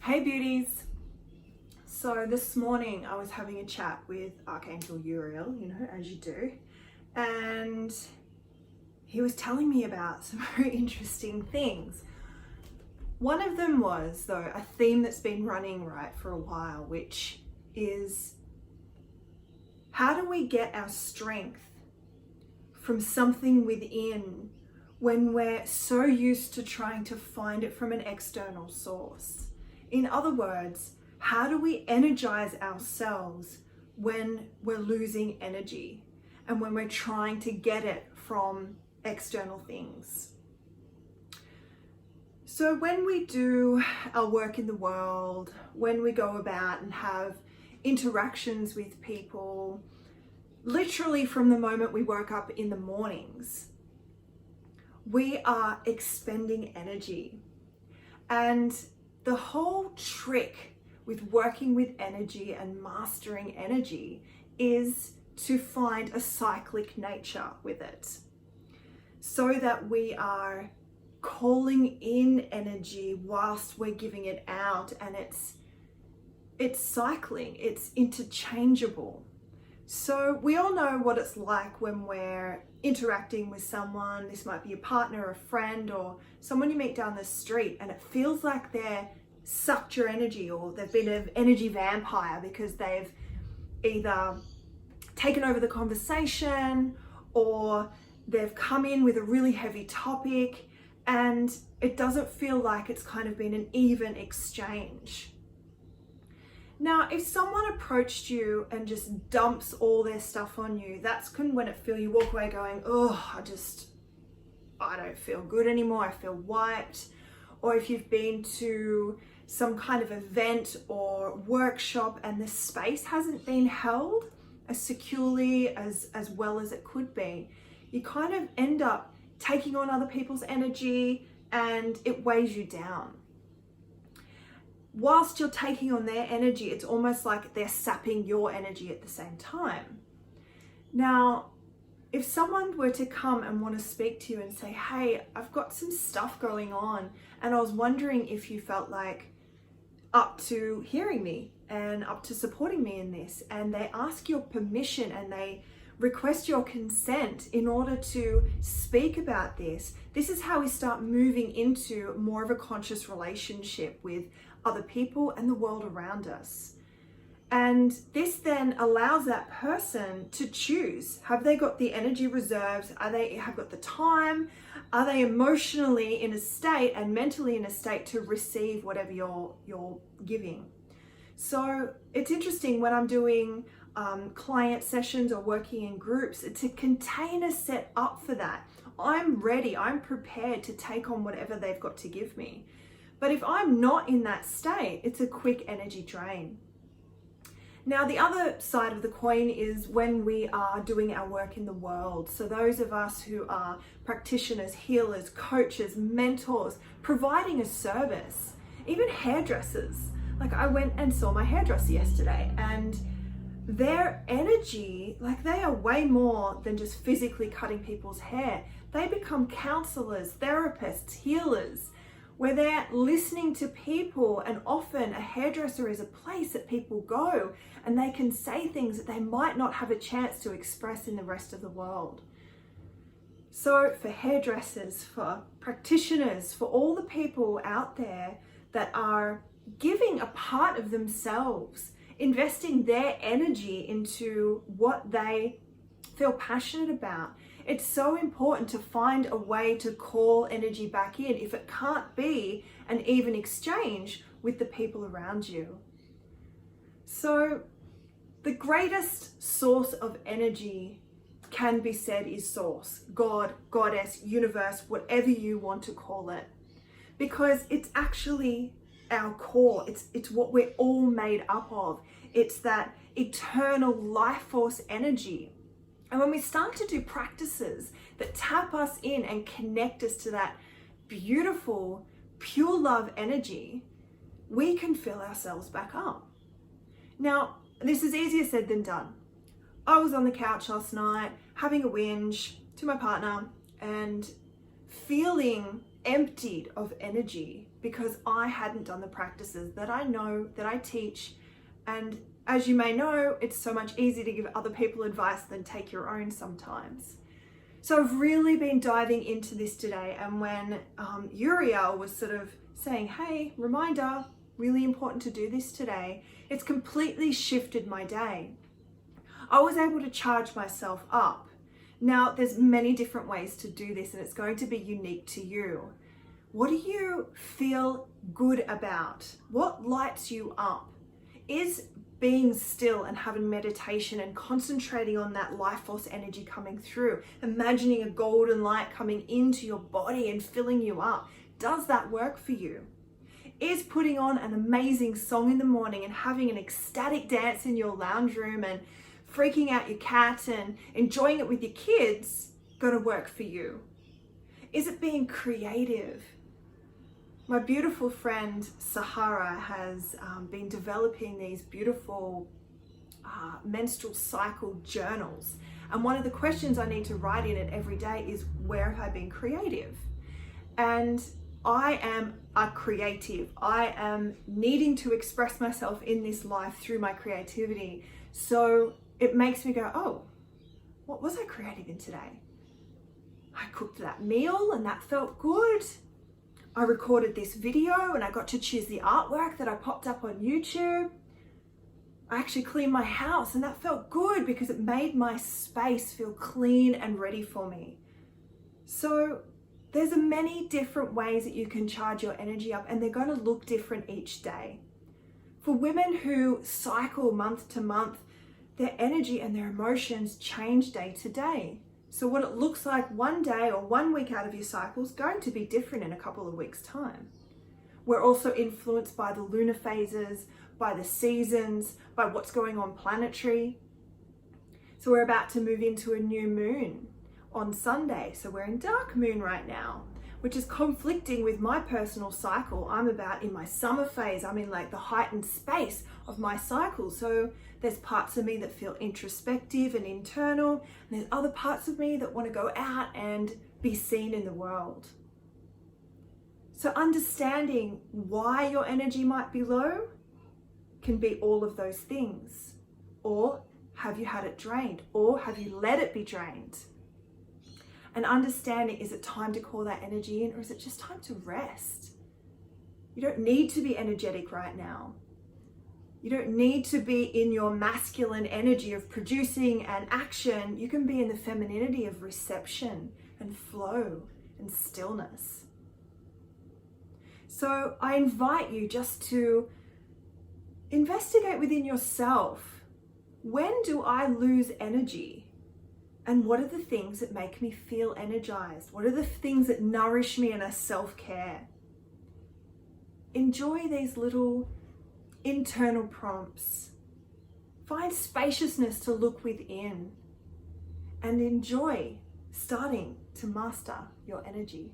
Hey beauties! So this morning I was having a chat with Archangel Uriel, as you do, and he was telling me about some very interesting things. One of them was, though, a theme that's been running for a while, which is how do we get our strength from something within when we're so used to trying to find it from an external source? In other words, how do we energize ourselves when we're losing energy and when we're trying to get it from external things? So when we do our work in the world, when we go about and have interactions with people, literally from the moment we woke up in the mornings, we are expending energy. And the whole trick with working with energy and mastering energy is to find a cyclic nature with it, so that we are calling in energy whilst we're giving it out, and it's cycling, it's interchangeable. So we all know what it's like when we're interacting with someone. This might be a partner, a friend, or someone you meet down the street, and it feels like they're sucked your energy, or they've been an energy vampire because they've either taken over the conversation or they've come in with a really heavy topic, and it doesn't feel like it's kind of been an even exchange. Now, if someone approached you and just dumps all their stuff on you, that's when you walk away going, oh, I don't feel good anymore, I feel wiped. Or if you've been to some kind of event or workshop and the space hasn't been held as securely as well as it could be, you kind of end up taking on other people's energy and it weighs you down. Whilst you're taking on their energy, it's almost like they're sapping your energy at the same time. Now, if someone were to come and want to speak to you and say, hey, I've got some stuff going on, and I was wondering if you felt like up to hearing me and up to supporting me in this, and they ask your permission and they request your consent in order to speak about this, this is how we start moving into more of a conscious relationship with other people and the world around us. And this then allows that person to choose. Have they got the energy reserves? Have got the time? Are they emotionally in a state and mentally in a state to receive whatever you're giving? So it's interesting when I'm doing client sessions or working in groups, it's a container set up for that. I'm ready, I'm prepared to take on whatever they've got to give me. But if I'm not in that state, it's a quick energy drain. Now, the other side of the coin is when we are doing our work in the world. So those of us who are practitioners, healers, coaches, mentors, providing a service, even hairdressers. Like, I went and saw my hairdresser yesterday, and their energy, they are way more than just physically cutting people's hair. They become counselors, therapists, healers, where they're listening to people, and often a hairdresser is a place that people go and they can say things that they might not have a chance to express in the rest of the world. So for hairdressers, for practitioners, for all the people out there that are giving a part of themselves, investing their energy into what they feel passionate about, it's so important to find a way to call energy back in if it can't be an even exchange with the people around you. So the greatest source of energy can be said is source, God, goddess, universe, whatever you want to call it, because it's actually our core. It's what we're all made up of. It's that eternal life force energy. And when we start to do practices that tap us in and connect us to that beautiful, pure love energy, we can fill ourselves back up. Now, this is easier said than done. I was on the couch last night having a whinge to my partner and feeling emptied of energy because I hadn't done the practices that I know, that I teach. And as you may know, it's so much easier to give other people advice than take your own sometimes. So I've really been diving into this today. And when Uriel was sort of saying, hey, reminder, really important to do this today, it's completely shifted my day. I was able to charge myself up. Now, there's many different ways to do this, and it's going to be unique to you. What do you feel good about? What lights you up? Is being still and having meditation and concentrating on that life force energy coming through, imagining a golden light coming into your body and filling you up, does that work for you? Is putting on an amazing song in the morning and having an ecstatic dance in your lounge room and freaking out your cat and enjoying it with your kids going to work for you? Is it being creative? My beautiful friend Sahara has been developing these beautiful menstrual cycle journals. And one of the questions I need to write in it every day is, where have I been creative? And I am a creative. I am needing to express myself in this life through my creativity. So it makes me go, oh, what was I creative in today? I cooked that meal and that felt good. I recorded this video and I got to choose the artwork that I popped up on YouTube. I actually cleaned my house and that felt good because it made my space feel clean and ready for me. So there's many different ways that you can charge your energy up, and they're going to look different each day. For women who cycle month to month, their energy and their emotions change day to day. So what it looks like one day or 1 week out of your cycle is going to be different in a couple of weeks' time. We're also influenced by the lunar phases, by the seasons, by what's going on planetary. So we're about to move into a new moon on Sunday. So we're in dark moon right now, which is conflicting with my personal cycle. I'm about in my summer phase. I'm in like the heightened space of my cycle. So there's parts of me that feel introspective and internal, and there's other parts of me that want to go out and be seen in the world. So understanding why your energy might be low can be all of those things. Or have you had it drained? Or have you let it be drained? And understanding, is it time to call that energy in, or is it just time to rest? You don't need to be energetic right now. You don't need to be in your masculine energy of producing and action. You can be in the femininity of reception and flow and stillness. So I invite you just to investigate within yourself. When do I lose energy? And what are the things that make me feel energized? What are the things that nourish me and are self-care? Enjoy these little internal prompts. Find spaciousness to look within and enjoy starting to master your energy.